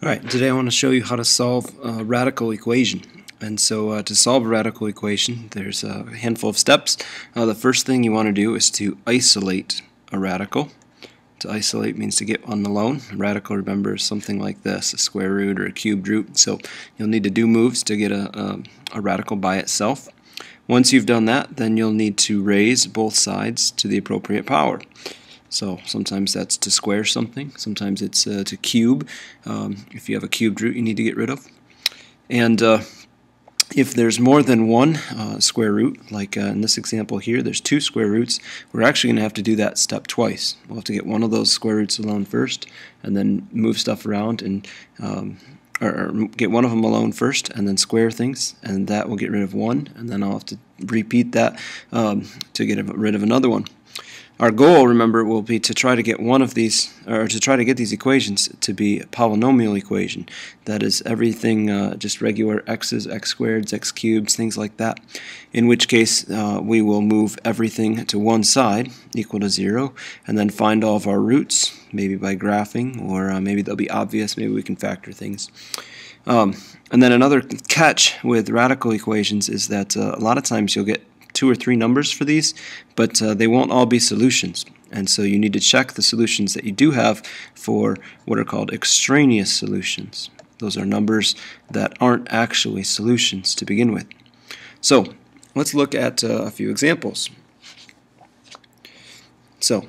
Alright, today I want to show you how to solve a radical equation. And so to solve a radical equation, there's a handful of steps. The first thing you want to do is to isolate a radical. To isolate means to get one alone. A radical, remember, is something like this, a square root or a cubed root. So you'll need to do moves to get a radical by itself. Once you've done that, then you'll need to raise both sides to the appropriate power. So sometimes that's to square something, sometimes it's to cube. If you have a cubed root you need to get rid of. And if there's more than one square root, like in this example here, there's two square roots, we're actually going to have to do that step twice. We'll have to get one of those square roots alone first, and then move stuff around and or get one of them alone first, and then square things, and that will get rid of one, and then I'll have to repeat that to get rid of another one. Our goal, remember, will be to try to get one of these, or to try to get these equations to be a polynomial equation. That is everything just regular x's, x squareds, x cubes, things like that. In which case we will move everything to one side equal to 0, and then find all of our roots, maybe by graphing, or maybe they'll be obvious, maybe we can factor things. And then another catch with radical equations is that a lot of times you'll get 2 or 3 numbers for these, but they won't all be solutions. And so you need to check the solutions that you do have for what are called extraneous solutions. Those are numbers that aren't actually solutions to begin with. So let's look at a few examples. So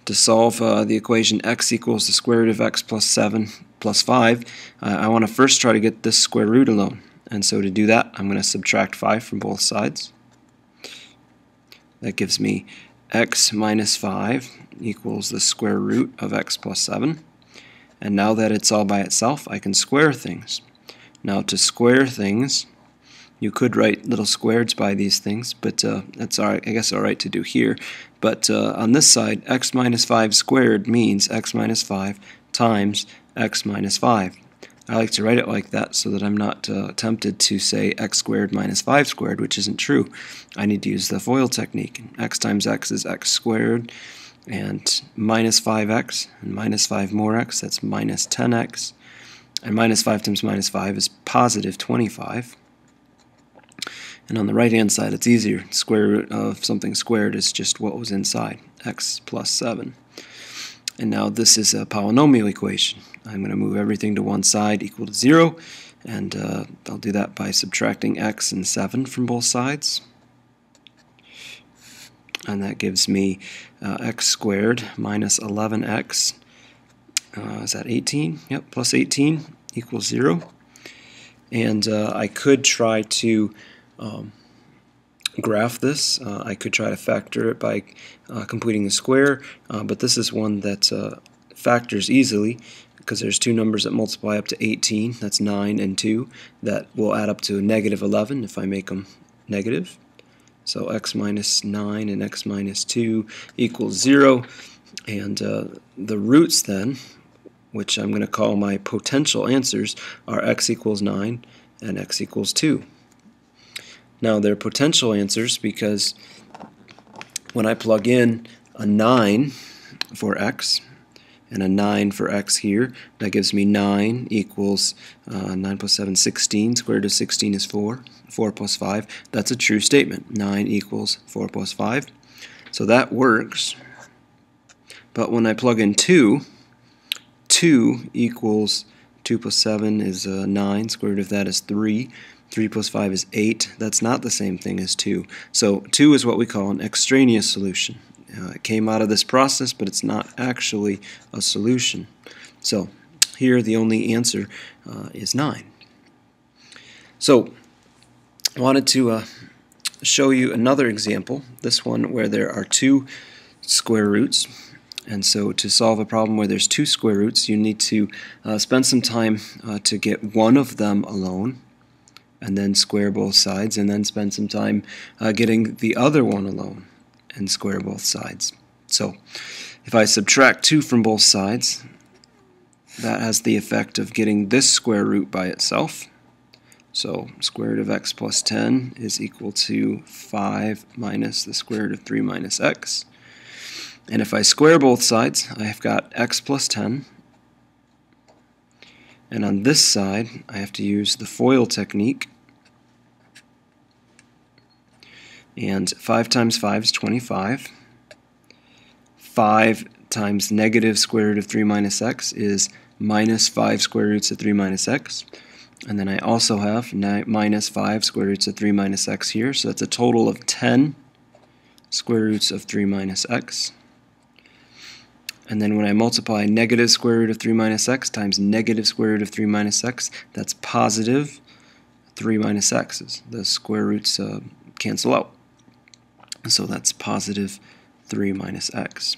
to solve the equation x equals the square root of x plus 7 plus 5, I want to first try to get this square root alone. And so to do that, I'm going to subtract 5 from both sides. That gives me x minus 5 equals the square root of x plus 7. And now that it's all by itself, I can square things. Now to square things, you could write little squareds by these things, but that's I guess all right to do here. But on this side, x minus 5 squared means x minus 5 times x minus 5. I like to write it like that so that I'm not tempted to say x squared minus 5 squared, which isn't true. I need to use the FOIL technique. X times x is x squared, and minus 5x, and minus 5 more x, that's minus 10x, and minus 5 times minus 5 is positive 25. And on the right-hand side, it's easier. Square root of something squared is just what was inside, x plus 7. And now this is a polynomial equation. I'm going to move everything to one side equal to 0, and I'll do that by subtracting x and 7 from both sides. And that gives me x squared minus 11x, is that 18? Yep, plus 18 equals 0. And I could try to graph this. I could try to factor it by completing the square, but this is one that factors easily because there's two numbers that multiply up to 18, that's 9 and 2, that will add up to negative 11 if I make them negative. So x minus 9 and x minus 2 equals 0, and the roots then, which I'm going to call my potential answers, are x equals 9 and x equals 2. Now they're potential answers because when I plug in a 9 for x and a 9 for x here, that gives me 9 equals 9 plus 7, 16. Square root of 16 is 4. 4 plus 5, that's a true statement. 9 equals 4 plus 5. So that works. But when I plug in 2, 2 equals 2 plus 7 is 9. Square root of that is 3. 3 plus 5 is 8. That's not the same thing as 2. So 2 is what we call an extraneous solution. It came out of this process, but it's not actually a solution. So here the only answer is 9. So I wanted to show you another example, this one where there are two square roots. And so to solve a problem where there's two square roots, you need to spend some time to get one of them alone, and then square both sides, and then spend some time getting the other one alone and square both sides. So if I subtract 2 from both sides, that has the effect of getting this square root by itself. So square root of x plus 10 is equal to 5 minus the square root of 3 minus x. And if I square both sides, I've got x plus 10 And on this side, I have to use the FOIL technique. And 5 times 5 is 25. 5 times negative square root of 3 minus x is minus 5 square roots of 3 minus x. And then I also have minus 5 square roots of 3 minus x here, so that's a total of 10 square roots of 3 minus x. And then when I multiply negative square root of 3 minus x times negative square root of 3 minus x, that's positive 3 minus x's. The square roots cancel out. So that's positive 3 minus x.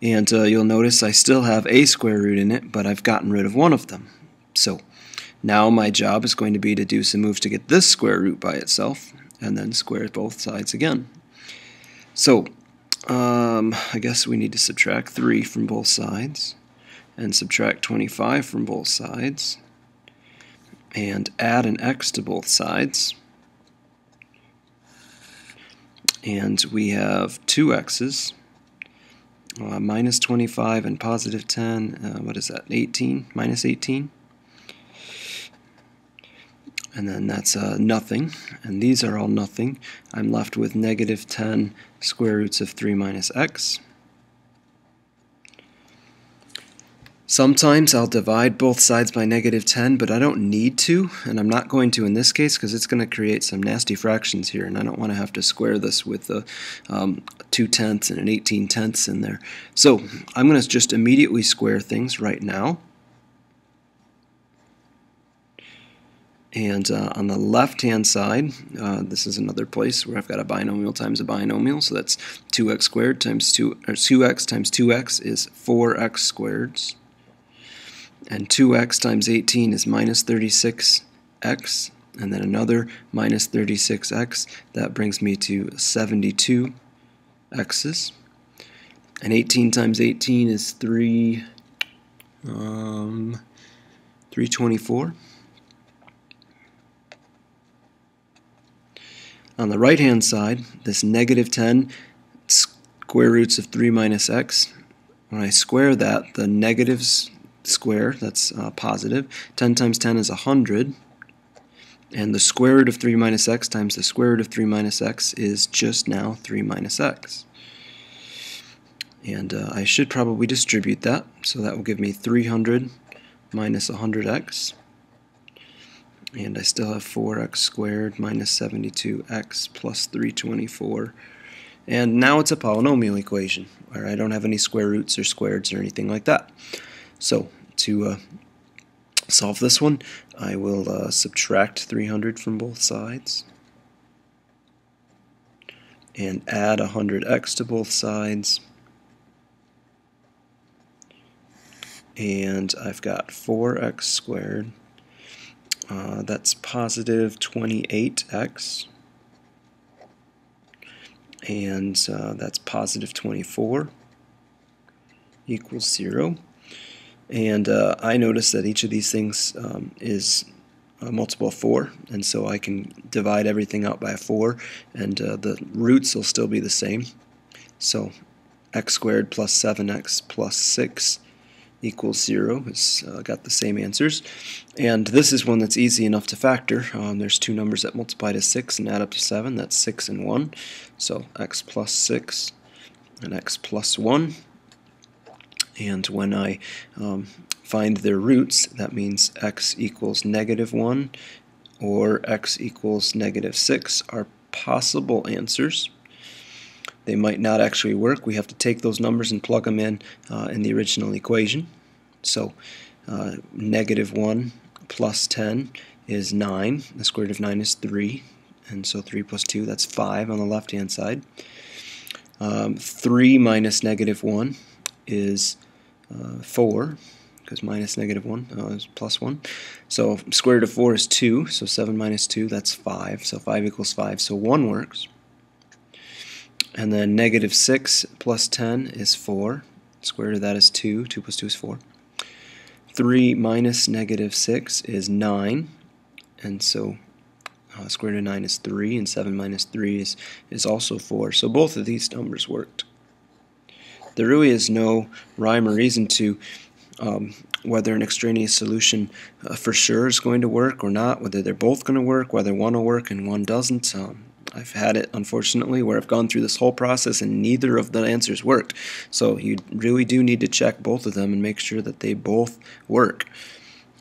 And you'll notice I still have a square root in it, but I've gotten rid of one of them. So now my job is going to be to do some moves to get this square root by itself, and then square both sides again. So I guess we need to subtract 3 from both sides, and subtract 25 from both sides, and add an x to both sides. And we have 2 x's, minus 25 and positive 10, what is that, 18, minus 18. And then that's nothing, and these are all nothing. I'm left with negative 10 square roots of 3 minus x. Sometimes I'll divide both sides by negative 10, but I don't need to, and I'm not going to in this case because it's going to create some nasty fractions here, and I don't want to have to square this with a 2/10 and an 18/10 in there. So I'm going to just immediately square things right now. And on the left-hand side, this is another place where I've got a binomial times a binomial, so that's 2x squared times 2x times 2x is 4x squared. And 2x times 18 is minus 36x, and then another minus 36x. That brings me to 72 x's. And 18 times 18 is 324. On the right-hand side, this negative 10 square roots of 3 minus x, when I square that, the negatives square, that's positive. 10 times 10 is 100. And the square root of 3 minus x times the square root of 3 minus x is just now 3 minus x. And I should probably distribute that, so that will give me 300 minus 100x. And I still have 4x squared minus 72x plus 324. And now it's a polynomial equation, where I don't have any square roots or squareds or anything like that. So to solve this one, I will subtract 300 from both sides and add 100x to both sides. And I've got 4x squared. That's positive 28x. And that's positive 24 equals 0. And I notice that each of these things is a multiple of 4, and so I can divide everything out by 4, and the roots will still be the same. So x squared plus 7x plus 6 equals 0. It's got the same answers. And this is one that's easy enough to factor. There's two numbers that multiply to 6 and add up to 7. That's 6 and 1. So x plus 6 and x plus 1. And when I find their roots, that means x equals negative 1 or x equals negative 6 are possible answers. They might not actually work. We have to take those numbers and plug them in the original equation. So negative 1 plus 10 is 9. The square root of 9 is 3. And so 3 plus 2, that's 5 on the left-hand side. 3 minus negative 1 is 4, because minus negative 1 is plus 1. So square root of 4 is 2, so 7 minus 2, that's 5. So 5 equals 5, so 1 works. And then negative 6 plus 10 is 4. Square root of that is 2. 2 plus 2 is 4. 3 minus negative 6 is 9. And so square root of 9 is 3, and 7 minus 3 is also 4. So both of these numbers worked. There really is no rhyme or reason to whether an extraneous solution for sure is going to work or not, whether they're both going to work, whether one will work and one doesn't. I've had it, unfortunately, where I've gone through this whole process and neither of the answers worked. So you really do need to check both of them and make sure that they both work.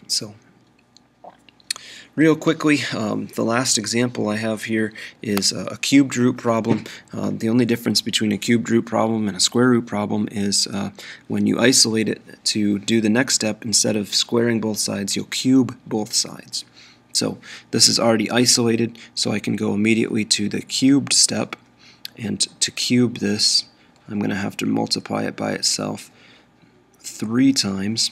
So real quickly, the last example I have here is a cubed root problem. The only difference between a cubed root problem and a square root problem is when you isolate it to do the next step, instead of squaring both sides, you'll cube both sides. So this is already isolated, so I can go immediately to the cubed step, and to cube this, I'm going to have to multiply it by itself 3 times.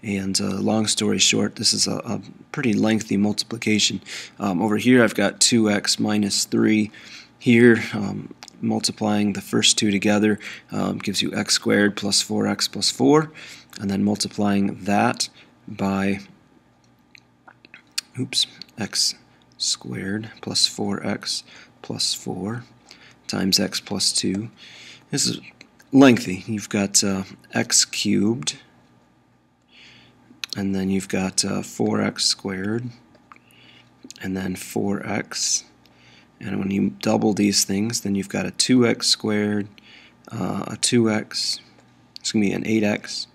And long story short, this is a pretty lengthy multiplication. Over here I've got 2x minus 3. Here, multiplying the first two together gives you x squared plus 4x plus 4. And then multiplying that by x squared plus 4x plus 4 times x plus 2. This is lengthy. You've got x cubed, and then you've got 4x squared, and then 4x. And when you double these things, then you've got a 2x squared, a 2x, it's going to be an 8x,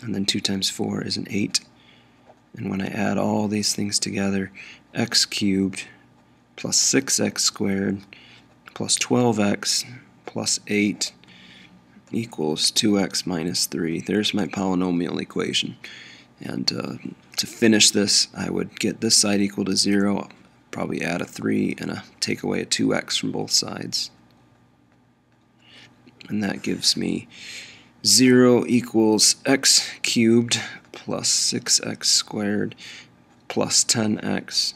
and then 2 times 4 is an 8. And when I add all these things together, x cubed plus 6x squared plus 12x plus 8 equals 2x minus 3. There's my polynomial equation. And to finish this, I would get this side equal to 0, probably add a 3 and take away a 2x from both sides. And that gives me 0 equals x cubed plus 6x squared plus 10x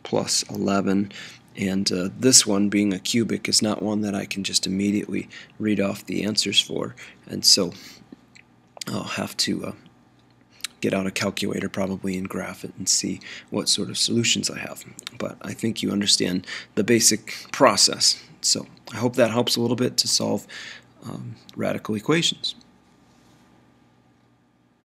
plus 11. And this one, being a cubic, is not one that I can just immediately read off the answers for. And so I'll have to get out a calculator probably and graph it and see what sort of solutions I have. But I think you understand the basic process. So I hope that helps a little bit to solve radical equations.